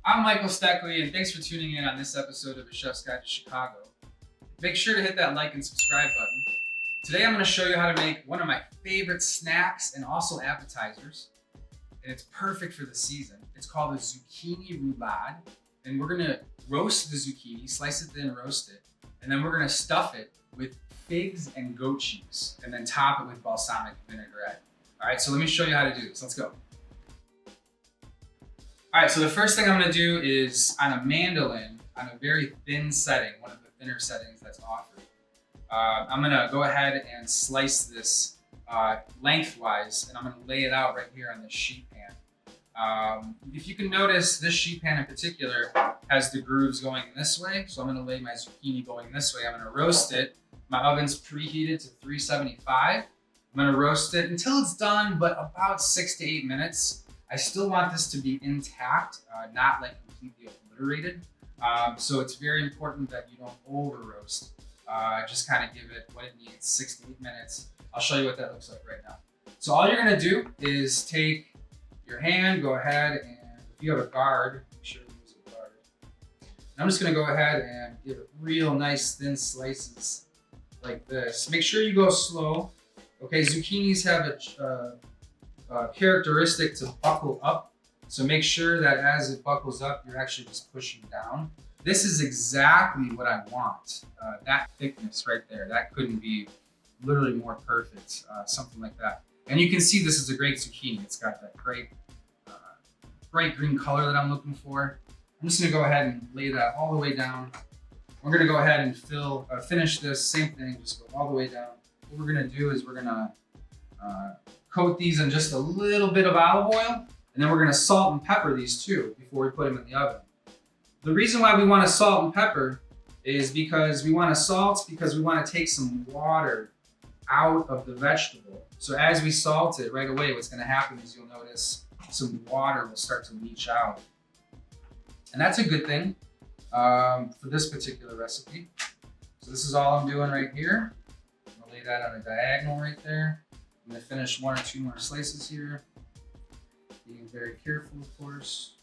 I'm Michael Steckley, and thanks for tuning in on this episode of A Chef's Guide to Chicago. Make sure to hit that like and subscribe button. Today I'm going to show you how to make one of my favorite snacks and also appetizers, and it's perfect for the season. It's called a Zucchini Roulade, and we're going to roast the zucchini, slice it thin, roast it, and then we're going to stuff it with figs and goat cheese, and then top it with balsamic vinaigrette. All right, so let me show you how to do this. Let's go. All right, so the first thing I'm gonna do is on a mandolin, on a very thin setting, one of the thinner settings that's offered, I'm gonna go ahead and slice this lengthwise, and I'm gonna lay it out right here on this sheet pan. If you can notice, this sheet pan in particular has the grooves going this way, so I'm gonna lay my zucchini going this way. I'm gonna roast it. My oven's preheated to 375. I'm gonna roast it until it's done, but about 6 to 8 minutes. I still want this to be intact, not like completely obliterated. So it's very important that you don't over roast. Just kind of give it what it needs, 6 to 8 minutes. I'll show you what that looks like right now. So all you're gonna do is take your hand, go ahead, and if you have a guard, make sure you use a guard. And I'm just gonna go ahead and give it real nice thin slices like this. Make sure you go slow. Okay, zucchinis have a characteristic to buckle up. So make sure that as it buckles up, you're actually just pushing down. This is exactly what I want. That thickness right there, that couldn't be literally more perfect, something like that. And you can see this is a great zucchini. It's got that great bright green color that I'm looking for. I'm just gonna go ahead and lay that all the way down. We're gonna go ahead and finish this, same thing, just go all the way down. What we're gonna do is we're gonna coat these in just a little bit of olive oil, and then we're gonna salt and pepper these too before we put them in the oven. The reason why we wanna salt and pepper is because we wanna take some water out of the vegetable. So as we salt it right away, what's gonna happen is you'll notice some water will start to leach out. And that's a good thing for this particular recipe. So this is all I'm doing right here. I'm gonna lay that on a diagonal right there. I'm gonna finish 1 or 2 more slices here. Being very careful, of course.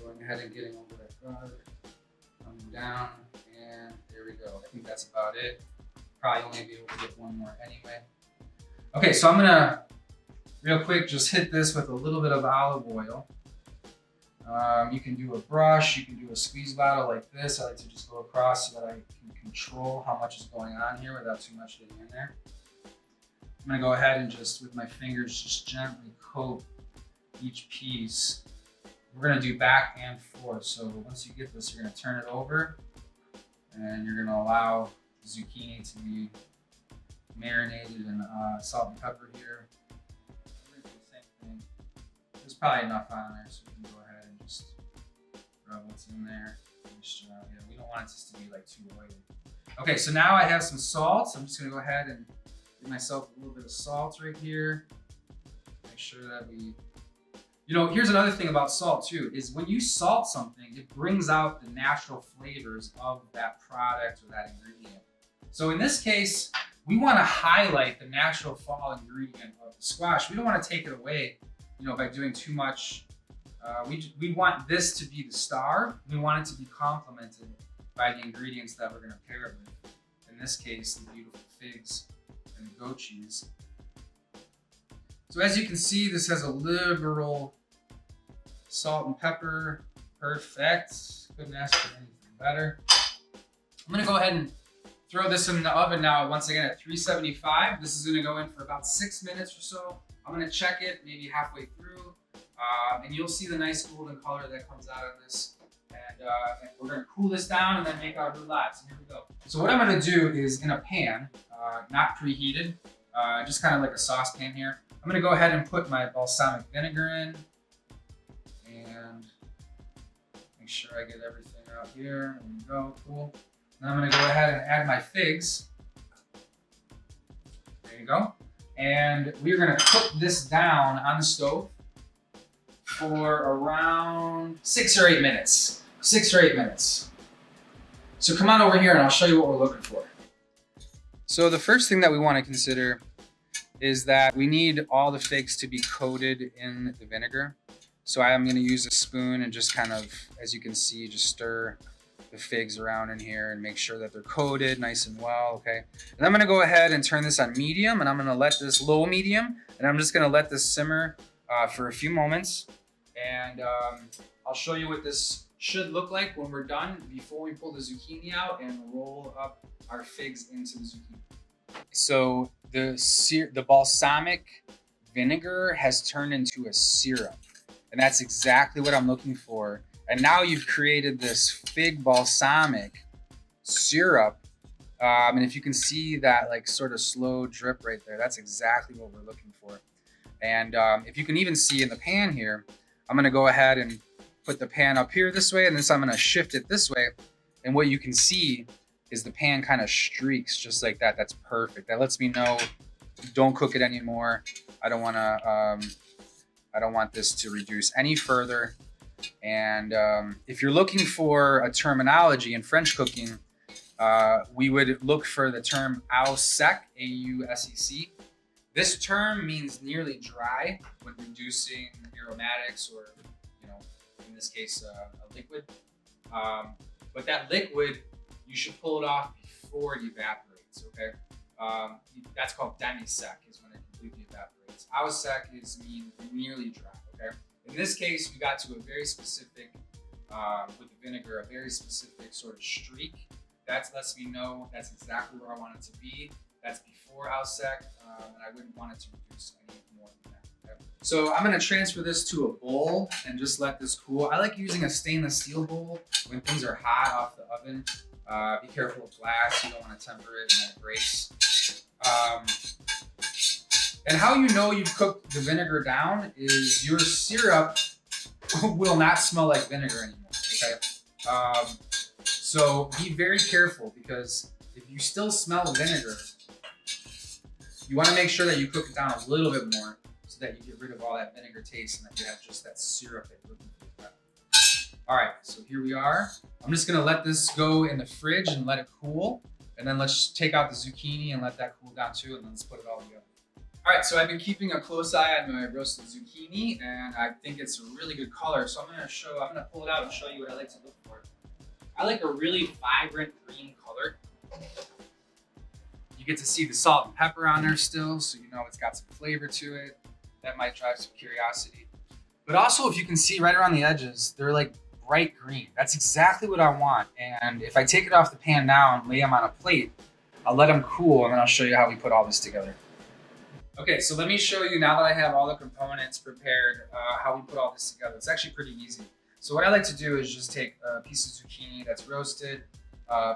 Going ahead and getting over that guard. Coming down, and there we go. I think that's about it. Probably only be able to get 1 more anyway. Okay, so I'm gonna, real quick, just hit this with a little bit of olive oil. You can do a brush, you can do a squeeze bottle like this. I like to just go across so that I can control how much is going on here without too much getting in there. I'm gonna go ahead and just, with my fingers, just gently coat each piece. We're gonna do back and forth. So once you get this, you're gonna turn it over and you're gonna allow the zucchini to be marinated in salt and pepper here. We're gonna do the same thing. There's probably enough on there, so we can go ahead and just rub what's in there. Yeah, we don't want this to be like too oily. Okay, so now I have some salt. So I'm just gonna go ahead and give myself a little bit of salt right here. Make sure that here's another thing about salt too, is when you salt something, it brings out the natural flavors of that product or that ingredient. So in this case, we want to highlight the natural fall ingredient of the squash. We don't want to take it away, by doing too much. We want this to be the star. We want it to be complemented by the ingredients that we're going to pair it with. In this case, the beautiful figs and the goat cheese. So as you can see, this has a liberal salt and pepper. Perfect. Couldn't ask for anything better. I'm gonna go ahead and throw this in the oven now, once again at 375. This is gonna go in for about 6 minutes or so. I'm gonna check it maybe halfway through, and you'll see the nice golden color that comes out of this. And we're gonna cool this down and then make our roulade. So here we go. So what I'm gonna do is, in a pan, not preheated, just kind of like a saucepan here, I'm gonna go ahead and put my balsamic vinegar in and make sure I get everything out here. There we go, cool. Then I'm gonna go ahead and add my figs. There you go. And we're gonna cook this down on the stove for around 6 or 8 minutes. 6 or 8 minutes. So come on over here and I'll show you what we're looking for. So the first thing that we want to consider is that we need all the figs to be coated in the vinegar. So I'm going to use a spoon and just kind of, as you can see, just stir the figs around in here and make sure that they're coated nice and well, okay? And I'm gonna go ahead and turn this on medium, and I'm gonna let this low medium, and I'm just gonna let this simmer for a few moments. And I'll show you what this should look like when we're done before we pull the zucchini out and roll up our figs into the zucchini. So the balsamic vinegar has turned into a syrup, and that's exactly what I'm looking for. And now you've created this fig balsamic syrup. And if you can see that like sort of slow drip right there, that's exactly what we're looking for. And if you can even see in the pan here, I'm gonna go ahead and put the pan up here this way, and then I'm gonna shift it this way. And what you can see is the pan kind of streaks just like that. That's perfect. That lets me know don't cook it anymore. I don't want this to reduce any further. And if you're looking for a terminology in French cooking, we would look for the term au sec, A-U-S-E-C. This term means nearly dry when reducing aromatics or, in this case, a liquid. But that liquid, you should pull it off before it evaporates, okay? That's called demi-sec is when it completely evaporates. Au sec means nearly dry, okay? In this case, we got to a very specific, with the vinegar, a very specific sort of streak. That lets me know that's exactly where I want it to be. That's before au sec, and I wouldn't want it to reduce any more than that. Okay? So I'm gonna transfer this to a bowl and just let this cool. I like using a stainless steel bowl when things are hot off the oven. Be careful with glass, you don't wanna temper it and then it breaks. And how you know you've cooked the vinegar down is your syrup will not smell like vinegar anymore, okay? So be very careful, because if you still smell vinegar, you wanna make sure that you cook it down a little bit more so that you get rid of all that vinegar taste and that you have just that syrup that you're looking for. All right, so here we are. I'm just gonna let this go in the fridge and let it cool. And then let's take out the zucchini and let that cool down too, and then let's put it all together. All right, so I've been keeping a close eye on my roasted zucchini, and I think it's a really good color. So I'm gonna pull it out and show you what I like to look for. I like a really vibrant green color. You get to see the salt and pepper on there still, so you know it's got some flavor to it. That might drive some curiosity. But also, if you can see right around the edges, they're like bright green. That's exactly what I want. And if I take it off the pan now and lay them on a plate, I'll let them cool, and then I'll show you how we put all this together. Okay, so let me show you, now that I have all the components prepared, how we put all this together. It's actually pretty easy. So what I like to do is just take a piece of zucchini that's roasted,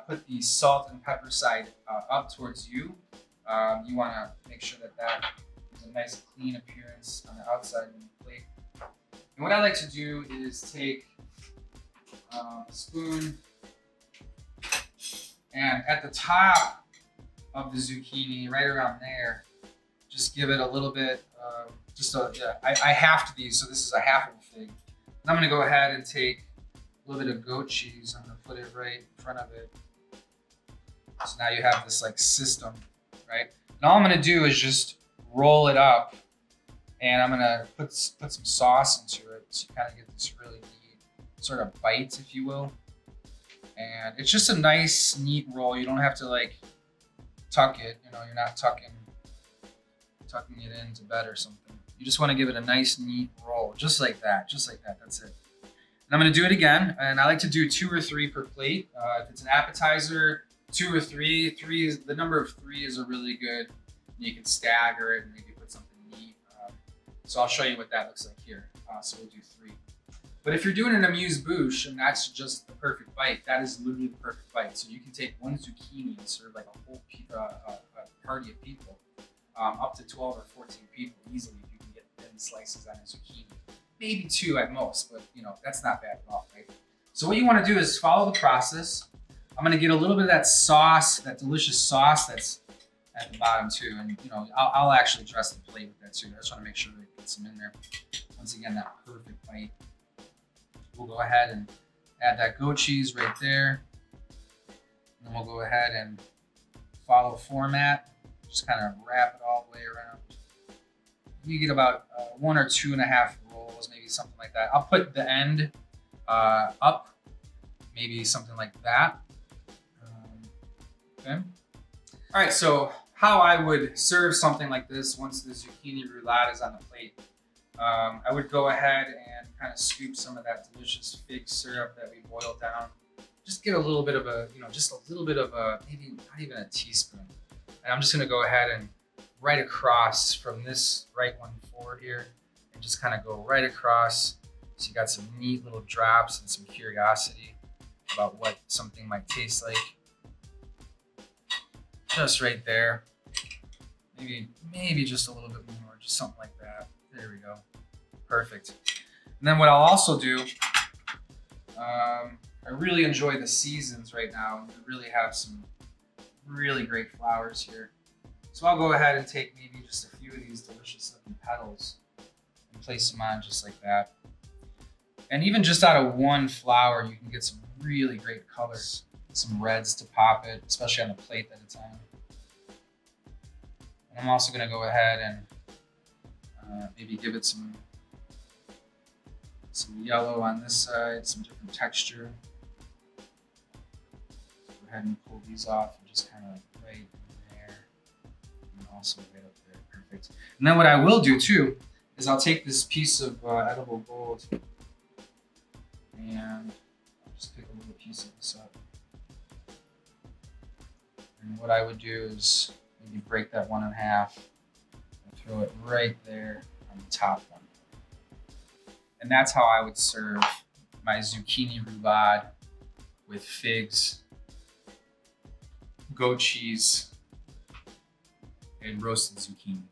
put the salt and pepper side up towards you. You want to make sure that that gives a nice clean appearance on the outside of the plate. And what I like to do is take a spoon, and at the top of the zucchini, right around there, just give it a little bit, I halved these, so this is a half of a fig. And I'm gonna go ahead and take a little bit of goat cheese. I'm gonna put it right in front of it. So now you have this like system, right? And all I'm gonna do is just roll it up, and I'm gonna put some sauce into it, so you kind of get this really neat sort of bite, if you will. And it's just a nice, neat roll. You don't have to like tuck it, you're not tucking it into bed or something. You just want to give it a nice, neat roll, just like that, that's it. And I'm gonna do it again, and I like to do 2 or 3 per plate. If it's an appetizer, 2 or 3. The number of 3 is a really good. You can stagger it and maybe put something neat. So I'll show you what that looks like here. So we'll do 3. But if you're doing an amuse-bouche and that's just the perfect bite, that is literally the perfect bite. So you can take 1 zucchini and serve like a whole party of people, up to 12 or 14 people easily if you can get thin slices on a zucchini. Maybe 2 at most, but that's not bad at all, right? So what you want to do is follow the process. I'm going to get a little bit of that sauce, that delicious sauce that's at the bottom too, and I'll actually dress the plate with that too. I just want to make sure that it gets some in there. Once again, that perfect bite. We'll go ahead and add that goat cheese right there. And then we'll go ahead and follow format. Just kind of wrap it all the way around. You get about 1 or 2.5 rolls pickles, maybe something like that. I'll put the end up, maybe something like that. Okay. All right, so how I would serve something like this once the zucchini roulade is on the plate. I would go ahead and kind of scoop some of that delicious fig syrup that we boiled down. Just get a little bit of a, just a little bit of a, maybe not even a teaspoon. And I'm just gonna go ahead and right across from this right one forward here and just kind of go right across. So you got some neat little drops and some curiosity about what something might taste like. Just right there. Maybe just a little bit more, just something like that. There we go. Perfect. And then what I'll also do, I really enjoy the seasons right now. We really have some really great flowers here. So I'll go ahead and take maybe just a few of these delicious looking petals and place them on just like that. And even just out of one flower, you can get some really great colors, some reds to pop it, especially on the plate that it's on. And I'm also gonna go ahead and maybe give it some yellow on this side, some different texture. Go ahead and pull these off and just kind of right in there, and also right up there, perfect. And then what I will do too is I'll take this piece of edible gold and I'll just pick a little piece of this up. And what I would do is maybe break that one in half and throw it right there on the top one. And that's how I would serve my zucchini roulade with figs, goat cheese, and roasted zucchini.